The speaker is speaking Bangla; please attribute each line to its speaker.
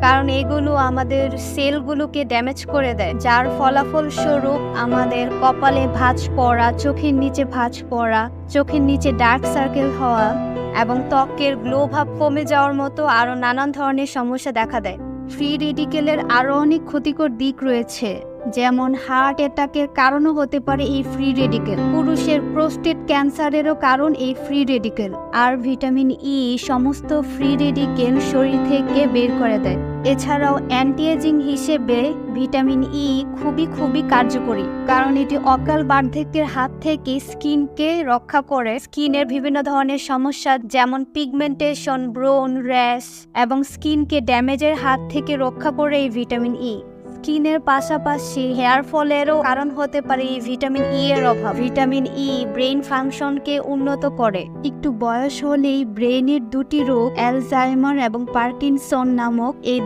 Speaker 1: কারণ এগুলো আমাদের সেলগুলোকে ড্যামেজ করে দেয়, যার ফলাফল স্বরূপ আমাদের কপালে ভাঁজ পড়া, চোখের নিচে ভাঁজ পড়া, চোখের নিচে ডার্ক সার্কেল হওয়া এবং ত্বকের গ্লো ভাব কমে যাওয়ার মতো আরও নানান ধরনের সমস্যা দেখা দেয়। ফ্রি রেডিকেলের আরও অনেক ক্ষতিকর দিক রয়েছে, যেমন হার্ট অ্যাটাকের কারণও হতে পারে এই ফ্রি রেডিকেল। পুরুষের প্রোস্টেট ক্যান্সারেরও কারণ এই ফ্রি রেডিকেল। আর ভিটামিন ই সমস্ত ফ্রি রেডিকেল শরীর থেকে বের করে দেয়। এছাড়াও অ্যান্টি এজিং হিসেবে ভিটামিন ই খুবই কার্যকরী, কারণ এটি অকাল বার্ধক্যের হাত থেকে স্কিনকে রক্ষা করে। স্কিনের বিভিন্ন ধরনের সমস্যা যেমন পিগমেন্টেশন, ব্রণ, র্যাশ এবং স্কিনকে ড্যামেজের হাত থেকে রক্ষা করে এই ভিটামিন ই। স্কিনের পাশাপাশি হেয়ার ফলেরও কারণ হতে পারে এই ভিটামিন ই এর অভাব। ভিটামিন ই ব্রেইন ফাংশনকে উন্নত করে। একটু বয়স হলেই ব্রেইনের দুটি রোগ, অ্যালজাইমার এবং পার্কিনসন নামক এই